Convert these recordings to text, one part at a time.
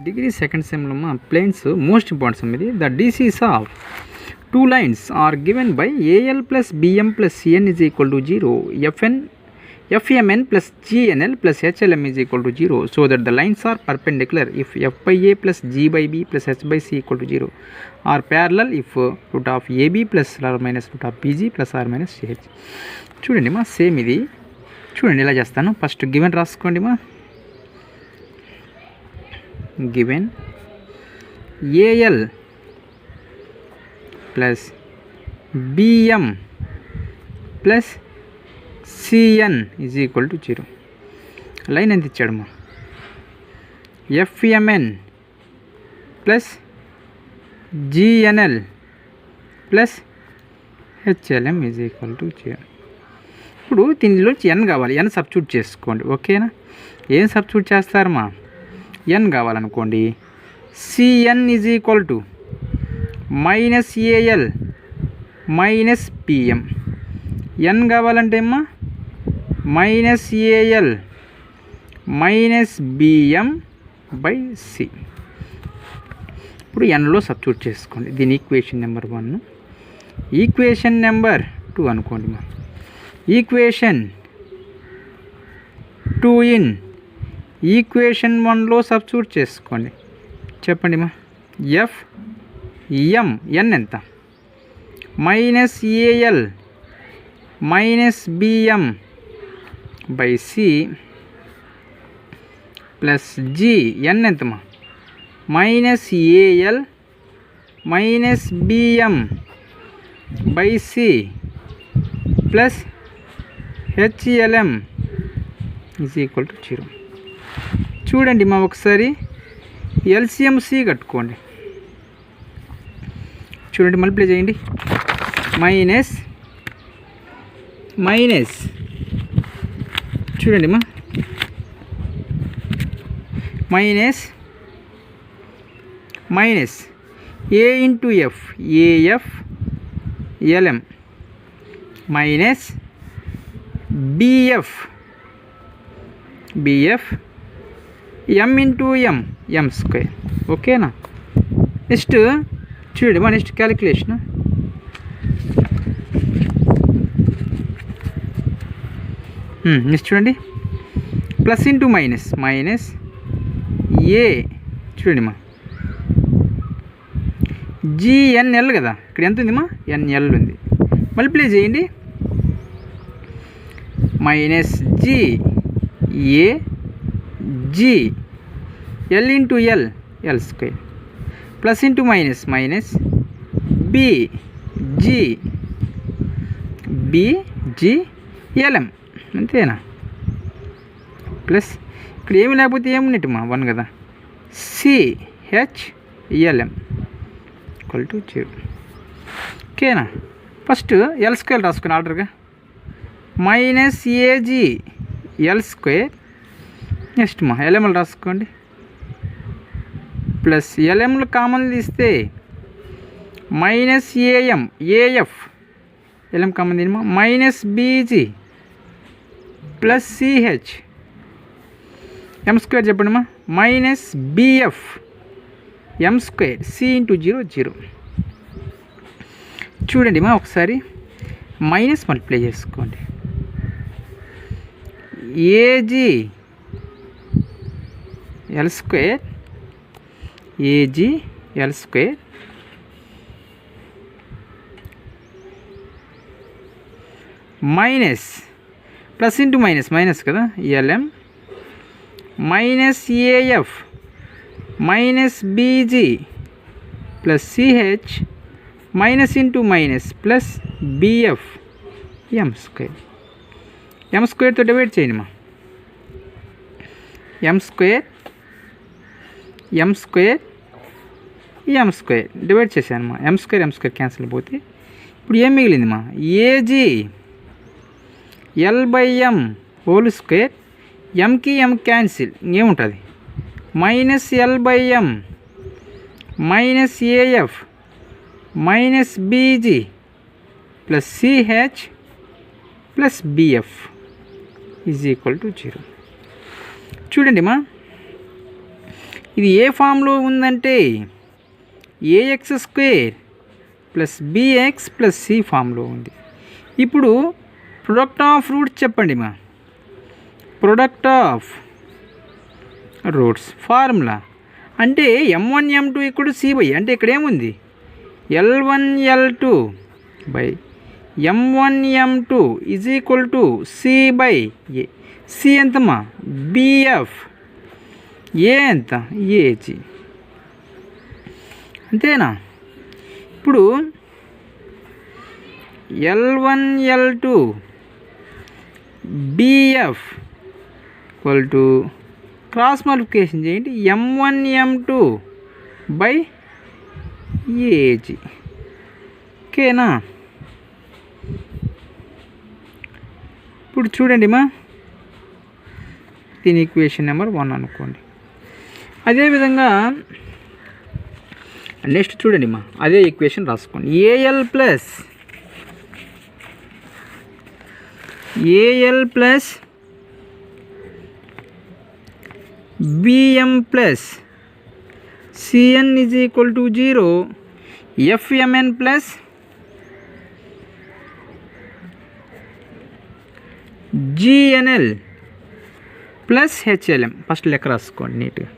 Degree second సెమ్లో మా planes most important sum ఇది. The DCs of two lines are given by AL plus BM plus CN is equal to 0, FMN plus GNL plus HLM is equal to 0, so that the lines are perpendicular if F by A plus G by B plus H by C equal to 0, or parallel if root of AB plus or minus root of BG plus or minus CH. చూడండి మా same ఇది చూడండి ఇలా చేస్తాను. First given రాసుకోండి మా. Given AL plus BM plus CN is equal to 0. Line ఎంత ఇచ్చాడమ్మా? FMN plus GNL plus HLM is equal to 0. ఇప్పుడు దీనిలోంచి n కావాలి. n సబ్స్టిట్యూట్ చేసుకోండి. ఓకేనా? ఏం సబ్స్టిట్యూట్ చేస్తారమ్మా? n కావాలనుకోండి. CN is equal to minus AL minus PM. n కావాలంటే అమ్మా minus AL minus BM by C. ఇప్పుడు nలో సబ్స్టిట్యూట్ చేసుకోండి. దీని ఈక్వేషన్ నెంబర్ 1, ఈక్వేషన్ నెంబర్ 2 అనుకోండి మా. ఈక్వేషన్ 2 ఇన్ ఈక్వేషన్ 1లో సబ్స్టిట్యూట్ చేసుకోండి. చెప్పండి మా. FM n ఎంత? Minus AL minus BM by C plus G n ఎంతమా? Minus AL minus BM by C plus HLM is equal to 0. చూడండి మా ఒకసారి LCMC కట్టుకోండి. చూడండి మల్టిప్లై చేయండి. మైనస్ మైనస్ చూడండి మా minus minus A into F AF LM minus BF M into M square. ఓకేనా? నెక్స్ట్ చూడండి మా నెక్స్ట్ క్యాలిక్యులేషన్. నెక్స్ట్ చూడండి plus into minus minus A చూడండి మా GNL కదా, ఇక్కడ ఎంత ఉంది మా? NL ఉంది. మల్టిప్లై చేయండి. Minus GA G L into L square plus into minus minus BGLM అంతేనా? ప్లస్ ఇక్కడ ఏమి లేకపోతే ఏమున్నట్టు మా 1 కదా. CHLM equal to 0. ఓకేనా? ఫస్ట్ L స్క్వేర్ రాసుకుని ఆర్డర్గా. Minus AG L square. Next మా LML రాసుకోండి. ప్లస్ LMలు కామన్ తీస్తే మైనస్ AF LM కామన్ తీయమా minus BG plus CH M square చెప్పండి మా minus BF M square C into 0. చూడండి మా ఒకసారి మైనస్ మల్టిప్లై చేసుకోండి. AG L square AG L square minus plus into minus minus కదా LM minus AF minus BG plus CH minus into minus plus BF M square. M స్క్వేర్తో divide చేయండి మా. M square M square divide చేశాను మా. M square cancel పోతే ఇప్పుడు ఏం మిగిలింది మా? AG L by M whole square. ఎంకి M క్యాన్సిల్ ఏముంటుంది? Minus L by M minus AF minus BG plus CH plus BF is equal to 0. చూడండి మా ఇది ఏ ఫామ్లో ఉందంటే AX square plus BX plus C ఫామ్లో ఉంది. ఇప్పుడు ప్రొడక్ట్ ఆఫ్ రూట్స్ చెప్పండి మా. ప్రొడక్ట్ ఆఫ్ రూట్స్ ఫార్ములా అంటే m1 m2 = c/a. అంటే ఇక్కడ ఏముంది L1 L2 by m1 m2 = c/a. C ఎంతమ్మా bf, ఏ ఎంత ఏజ్. అంతేనా? ఇప్పుడు L1 L2 bf cross multiplication చేయండి m1 m2 బై ఏజ్. ఓకేనా? ఇప్పుడు చూడండి మా, దీని ఈక్వేషన్ నెంబర్ 1 అనుకోండి. అదేవిధంగా నెక్స్ట్ చూడండి మా, అదే ఈక్వేషన్ రాసుకోండి. AL plus BM plus CN = 0, FMN plus GNL plus HLM. First లెక్క రాసుకోండి నీట్గా.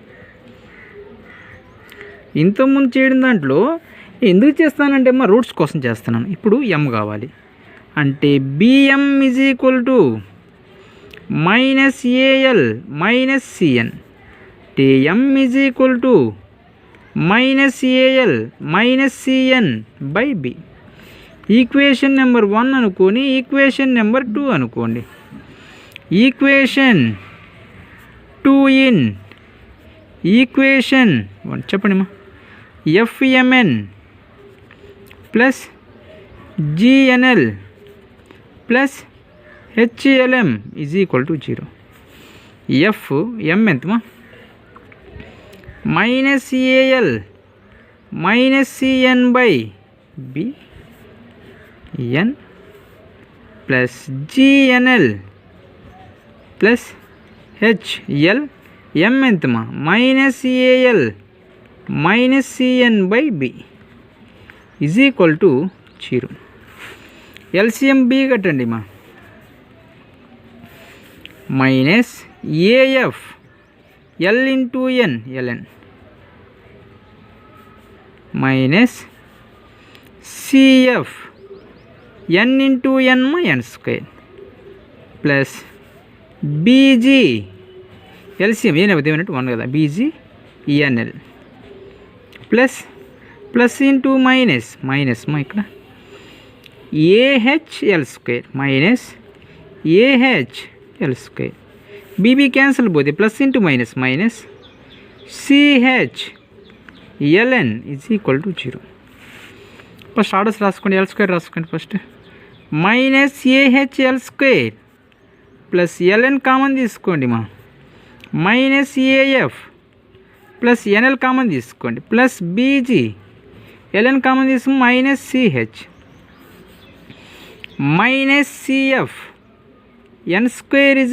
ఇంతకుముందు చేయడం దాంట్లో ఎందుకు చేస్తానంటే మా రూట్స్ కోసం చేస్తున్నాను. ఇప్పుడు ఎం కావాలి అంటే బిఎం = -ఏఎల్ మైనస్ సిఎన్. అంటే M = -AL minus CN by B. Equation number 1 అనుకోని ఈక్వేషన్ నెంబర్ 2 అనుకోండి. ఈక్వేషన్ 2 ఇన్ ఈక్వేషన్ 1 చెప్పండి మా. FMN plus GNL plus HLM = 0. M ఎంతమా -AL minus CN by B N plus GNL plus HL. M ఎంతమా -AL minus CN by B = 0. LCM B కట్టండి మా. Minus AF L into N LN minus CF N into N N square plus BG LCM ఏమైతే 1 కదా BG ENL plus into minus మా ఇక్కడ AHL square minus AHL square. BB cancel పోతే plus into minus CHLN = 0. First orders రాసుకోండి. L square రాసుకోండి first. Minus AHL square plus LN common తీసుకోండి మా. Minus AF plus NL common తీసుకోండి plus BG LN common తీసుకుని minus CH minus CF N square =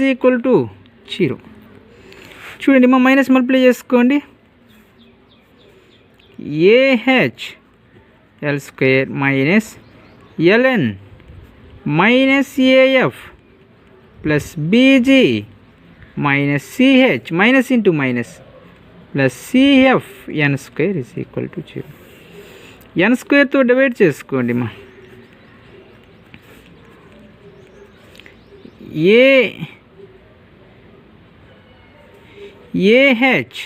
0. చూడండి మా, minus multiply చేసుకోండి. AH L square minus LN minus AF plus BG minus CH minus into minus plus CF N square = 0. N స్క్వేర్తో divide చేసుకోండి మా. AH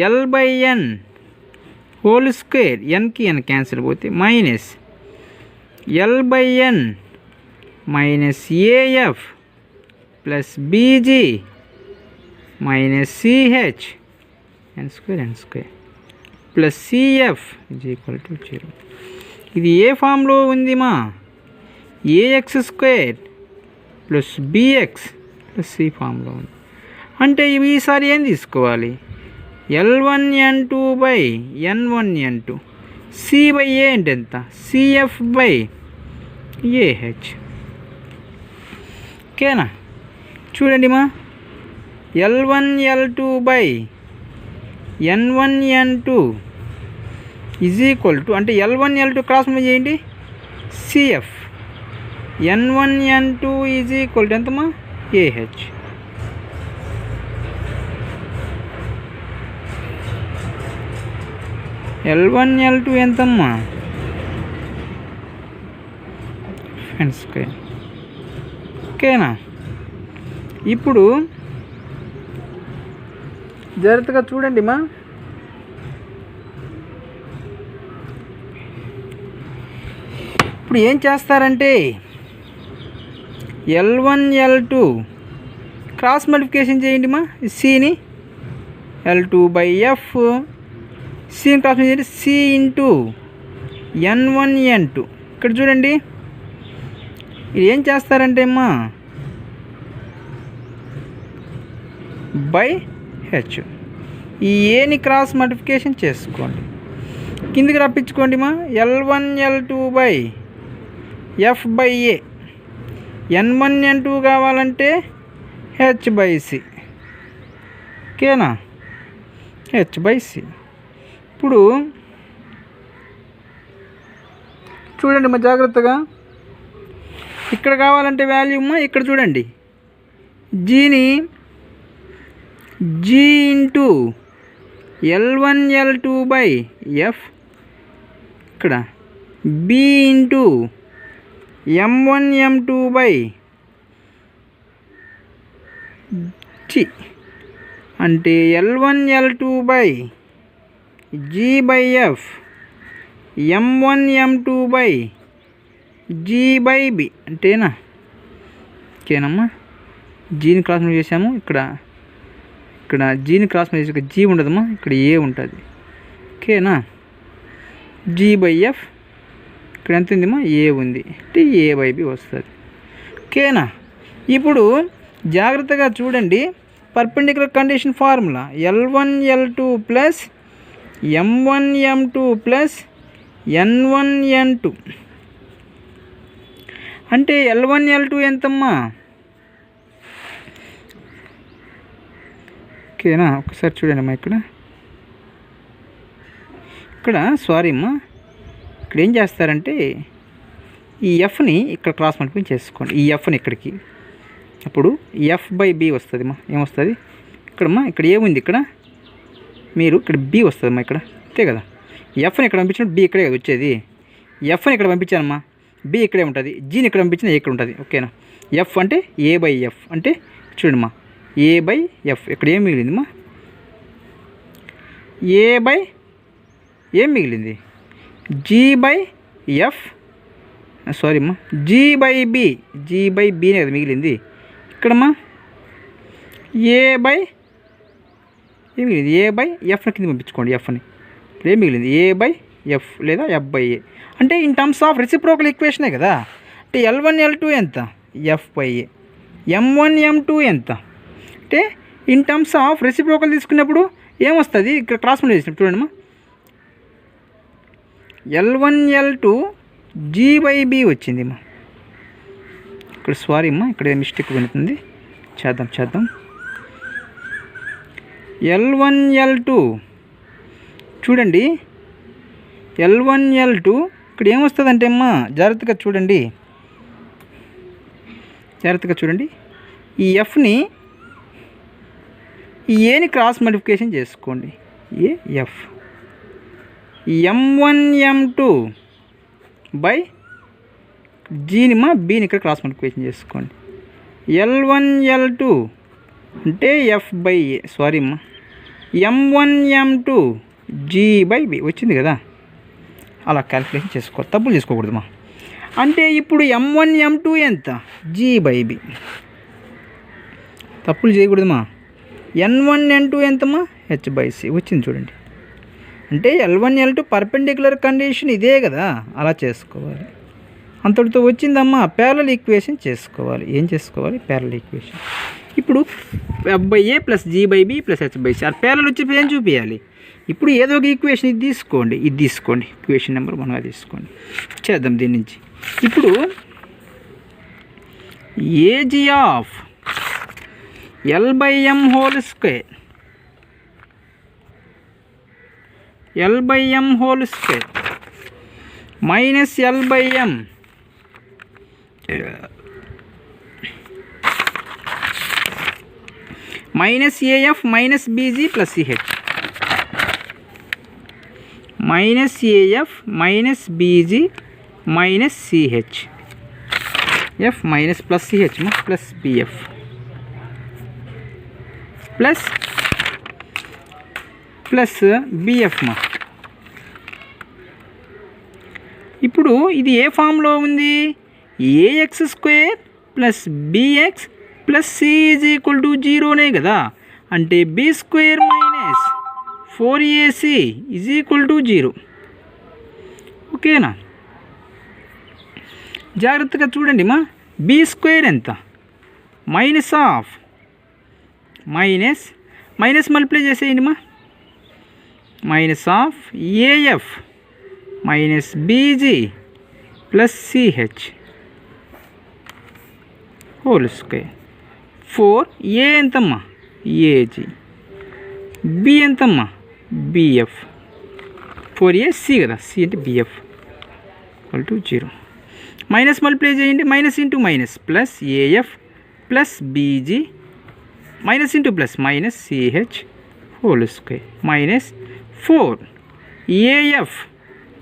L by N whole square, ఎన్కి N cancel పోతే minus L by N minus AF plus BG minus CH N square plus CF = 0. ఇది ఏ ఫామ్లో ఉంది మా? AX square plus BX plus C ఫామ్లో ఉంది. అంటే ఇవి ఈసారి ఏం తీసుకోవాలి? L1 N2 by N1 N2. C by A అంటే ఎంత? CF by AH. ఓకేనా? చూడండి మా, L1 L2 by N1 N2 is equal to అంటే L1 L2 క్రాస్ మల్టిప్లై చేయండి CF N1 N2 is equal to ఎంతమ్మా AH. L1 L2 ఎంతమ్మా friends ఓకేనా. ఇప్పుడు జాగ్రత్తగా చూడండి మా, ఇప్పుడు ఏం చేస్తారంటే L1 L2 క్రాస్ మల్టిప్లికేషన్ చేయండి మా, సిని L2/F, సిని క్రాస్ చేయండి C ఇంటూ N1 N2. ఇక్కడ చూడండి ఇది ఏం చేస్తారంటే అమ్మా బై హెచ్, ఈ ఏని క్రాస్ మల్టిప్లికేషన్ చేసుకోండి, కిందికి రప్పించుకోండి మా. L1 L2/F/A, N1 N2 కావాలంటే H/C, ఓకేనా, H/C. ఇప్పుడు చూడండి మా జాగ్రత్తగా, ఇక్కడ కావాలంటే వాల్యూ అమ్మా, ఇక్కడ చూడండి జీని G ఇంటూ L1 L2/F, ఇక్కడ B ఇంటూ M1 M2/G, అంటే L1 L2/G/F, M1 M2/G/B అంటేనా, ఓకేనమ్మా. జీని క్రాస్ మల్టిప్లై చేసాము, ఇక్కడ జీని క్రాస్ మల్టిప్లై చేసి G ఉండదమ్మా, ఇక్కడ A ఉంటుంది, ఓకేనా. G/F, ఇక్కడ ఎంత ఉందమ్మా A ఉంది, అంటే A/B వస్తుంది, ఓకేనా. ఇప్పుడు జాగ్రత్తగా చూడండి perpendicular condition formula L1 L2 plus M1 M2 plus N1 N2 అంటే L1 L2 ఎంతమ్మా, ఓకేనా. ఒకసారి చూడండి అమ్మా, ఇక్కడ సారీ అమ్మా, ఇక్కడ ఏం చేస్తారంటే ఈ ఎఫ్ని ఇక్కడ క్రాస్ మల్టిప్లై చేసుకోండి, ఈ ఎఫ్ని ఇక్కడికి, అప్పుడు F/B వస్తుంది అమ్మా. ఏమొస్తుంది ఇక్కడమ్మా, ఇక్కడ ఏముంది, ఇక్కడ మీరు ఇక్కడ B వస్తుంది అమ్మా, ఇక్కడ అంతే కదా. ఎఫ్ని ఇక్కడ పంపించినప్పుడు B ఇక్కడే కదా వచ్చేది, ఎఫ్ని ఇక్కడ పంపించానమ్మా, B ఇక్కడే ఉంటుంది, జీని ఇక్కడ పంపించిన A ఇక్కడ ఉంటుంది, ఓకేనా. F అంటే A/F, అంటే చూడమ్మా A/F, ఇక్కడ ఏం మిగిలిందమ్మా ఏం మిగిలింది G/F, సారీ అమ్మా G/B, G/Bనే కదా మిగిలింది. ఇక్కడమ్మా ఏం మిగిలింది A/Fని కింద పంపించుకోండి, Fని ఇప్పుడు ఏం మిగిలింది A/F లేదా F/A, అంటే ఇన్ టర్మ్స్ ఆఫ్ రెసిప్రోకల్ ఈక్వేషనే కదా. అంటే L1 L2 ఎంత F/A, M1 M2 ఎంత, అంటే ఇన్ టర్మ్స్ ఆఫ్ రెసిప్రోకల్ తీసుకున్నప్పుడు ఏమొస్తుంది, ఇక్కడ క్రాస్ మల్టిప్లై చేసినప్పుడు చూడండి L1 L2 G/B వచ్చింది అమ్మా. ఇక్కడ సారీ అమ్మా, ఇక్కడ మిస్టేక్ పెడుతుంది, చేద్దాం. L1 L2 చూడండి, L1 L2 ఇక్కడ ఏమొస్తుందంటే అమ్మా జాగ్రత్తగా చూడండి, ఈ ఎఫ్ని ఈ ఏని క్రాస్ మల్టిప్లికేషన్ చేసుకోండి, AF M1 M2/Gని మా Bని ఇక్కడ క్రాస్ మల్టిప్లికేషన్ చేసుకోండి. L1 L2 అంటే F/A, సారీ అమ్మా M1 M2 G/B వచ్చింది కదా. అలా క్యాలిక్యులేషన్ చేసుకోవాలి, తప్పులు చేసుకోకూడదమ్మా. అంటే ఇప్పుడు M1 M2 ఎంత G/B, తప్పులు చేయకూడదమ్మా. N1 N2 ఎంతమ్మా H/C వచ్చింది చూడండి. అంటే L1 L2 పర్పెండిక్యులర్ కండిషన్ ఇదే కదా, అలా చేసుకోవాలి. అంతటితో వచ్చిందమ్మా ప్యారలల్ ఈక్వేషన్ చేసుకోవాలి. ఏం చేసుకోవాలి, ప్యారలల్ ఈక్వేషన్. ఇప్పుడు F/A plus G/B plus H/C ఆ ప్యారలల్ వచ్చి ఏం చూపించాలి. ఇప్పుడు ఏదో ఒక ఈక్వేషన్ ఇది తీసుకోండి, ఈక్వేషన్ నెంబర్ 1గా తీసుకోండి, చేద్దాం దీని నుంచి. ఇప్పుడు AG of L/M² L/m whole square minus L/m minus AF minus BG plus CH minus AF minus BG minus CH F minus plus CH plus BF plus BF ఇప్పుడు ఇది ఏ ఫామ్లో ఉంది? AX square plus BX plus C is equal to 0నే కదా. అంటే B square minus 4AC is equal to 0. ఓకేనా? జాగ్రత్తగా చూడండి మా. B స్క్వేర్ ఎంత? మైనస్ ఆఫ్ మైనస్ మల్టిప్లై చేసేయండి మా. Minus of AF minus BG plus CH whole square 4A ఎంతమ్మా? AG. B ఎంతమ్మా? BF. 4AC కదా, C అంటే BF equal to 0. Minus multiply చేయండి. Minus into minus plus AF plus BG minus into plus minus CH whole square minus 4AF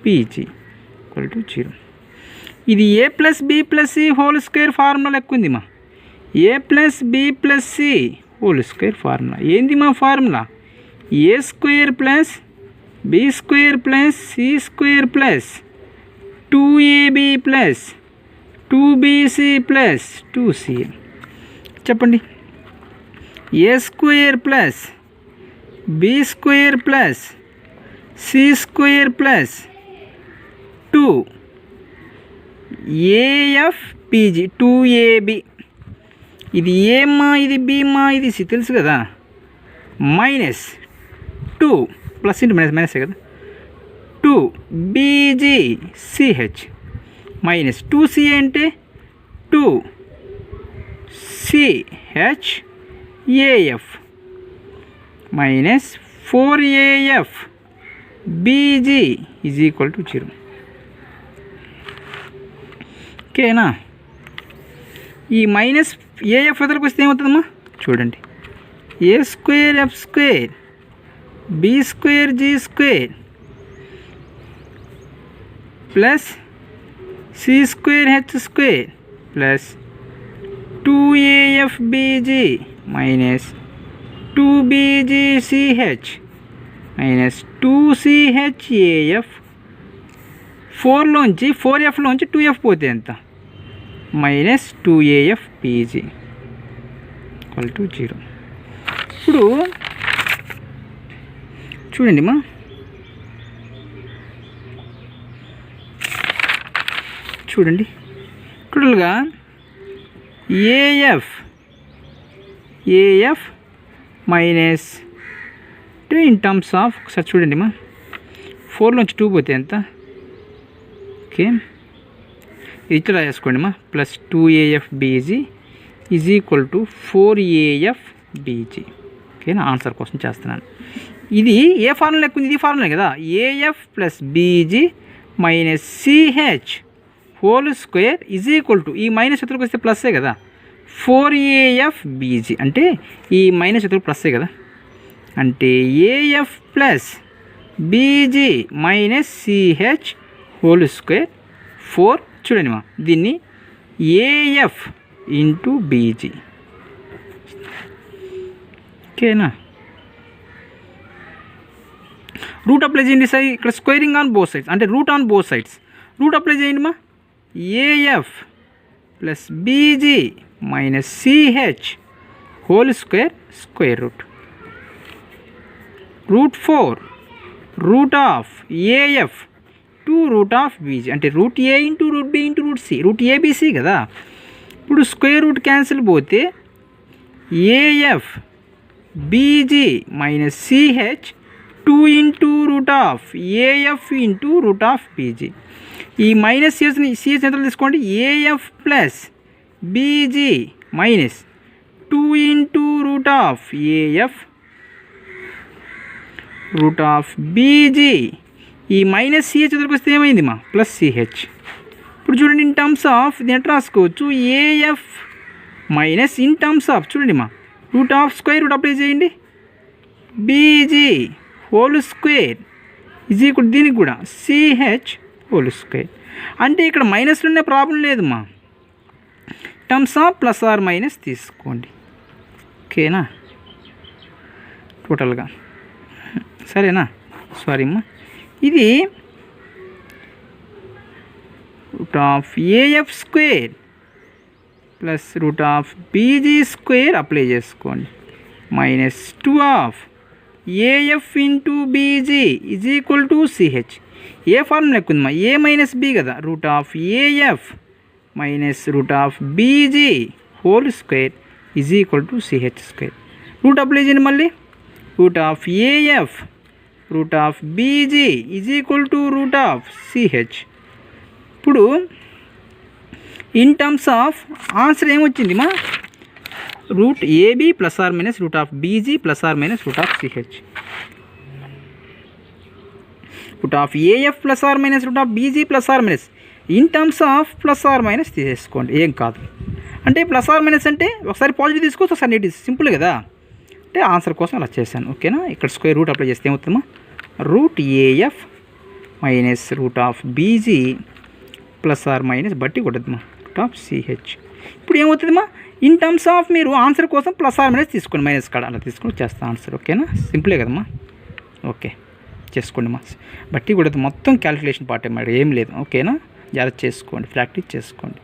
BG equal to 0. ఇది A plus B plus C whole square formula లెక్క ఉంది మా. A plus B plus C whole square formula ఏంది మా? Formula A square plus B square plus C square plus 2AB plus 2BC plus 2C. చెప్పండి. A square plus B square plus C square plus 2 AF PG 2AB. ఇది ఏ మా, ఇది B మా, ఇది C తెలుసు కదా. మైనస్ 2 ప్లస్ ఇంటూ మైనస్ మైనసే కదా. 2 BG CH minus 2C అంటే 2 CH AF minus 4AF BG is equal to 0. ఓకేనా? ఈ మైనస్ AF ఎదురుకు వస్తే ఏమవుతుందమ్మా? చూడండి. A square F square B square G square plus C square H square plus 2AF BG minus 2BG CH minus 2CH AF 4లోంచి 4Fలోంచి 2F పోతే ఎంత? Minus 2AF PG equal to 0. ఇప్పుడు చూడండి మా. చూడండి టోటల్గా AF minus in terms of ఒకసారి చూడండి మా. 4లోంచి 2 పోతే ఎంత? ఓకే, ఇట్లా వేసుకోండి మా. Plus 2AF BG is equal to 4AF BG. ఓకేనా? ఆన్సర్ కోసం చేస్తున్నాను. ఇది ఏ ఫార్ములా లెక్క ఉంది? ఇది ఫార్ములా కదా. AF plus BG minus CH whole square is equal to, ఈ మైనస్ ఎదురుకు వస్తే ప్లస్సే కదా, 4AF BG అంటే ఈ మైనస్ ఎదురు ప్లస్సే కదా. అంటే AF plus BG minus CH whole square 4. చూడండి మా, దీన్ని AF ఇంటూ BG. ఓకేనా? రూట్ అప్లై చేయండి సార్. ఇక్కడ స్క్వేరింగ్ ఆన్ బోత్ సైడ్స్ అంటే root on both sides. Root apply చేయండి మా. AF plus BG minus CH whole square square root root 4 root of AF to root of BG అంటే root A into root B into root C. Root ABC కదా. ఇప్పుడు square root cancel పోతే AF BG minus CH 2 into root of AF into root of BG. ఈ minus CH ఎంత తీసుకోండి. AF plus BG minus 2 into root of AF root of BG. ఈ minus CH దగ్గరికి వస్తే ఏమైంది మా ప్లస్ సిహెచ్. ఇప్పుడు చూడండి ఇన్ టర్మ్స్ ఆఫ్ ఇది ఎట్లా రాసుకోవచ్చు AF minus in terms of చూడండి మా root of square root apply చేయండి BG whole square is equal దీనికి కూడా సిహెచ్ హోల్ స్క్వేర్. అంటే ఇక్కడ మైనస్లు ఉండే ప్రాబ్లం లేదు మా terms of plus are minus తీసుకోండి. ఓకేనా టోటల్గా సరేనా. సారీ అమ్మా ఇది root of AF square plus root of BG square apply చేసుకోండి minus 2 of AF into BG is equal to CH. ఏ ఫార్ములా ఎక్కువ ఉందమ్మా ఏ మైనస్ బి కదా root of AF minus root of BG whole square is equal to CH square. Root apply చేయండి మళ్ళీ root of AF root of BG is equal to root of CH. ఇప్పుడు in terms of answer ఏమొచ్చింది మా root AB plus are minus root of BG plus are minus root of CH. Root of AF plus are minus root of BG plus are minus in terms of plus are minus తీసేసుకోండి ఏం కాదు. అంటే plus are minus అంటే ఒకసారి positive తీసుకోవచ్చు ఒకసారి negative simple కదా. అంటే ఆన్సర్ కోసం అలా చేశాను ఓకేనా. ఇక్కడ స్క్వేర్ రూట్ అప్లై చేస్తే ఏమవుతుందమ్మా root AF minus root of BG plus are minus బట్టి కొట్టద్దమ్మా రూట్ ఆఫ్ సిహెచ్. ఇప్పుడు ఏమవుతుందమ్మా ఇన్ టర్మ్స్ ఆఫ్ మీరు ఆన్సర్ కోసం ప్లస్ ఆర్ మైనస్ తీసుకోండి మైనస్ కాడ అలా తీసుకొని చేస్తా ఆన్సర్ ఓకేనా. సింపులే కదమ్మా ఓకే చేసుకోండి మా బట్టి కూడా మొత్తం క్యాలిక్యులేషన్ పార్ట్ ఏం లేదు ఓకేనా. జాగ్రత్త చేసుకోండి ప్రాక్టీస్ చేసుకోండి.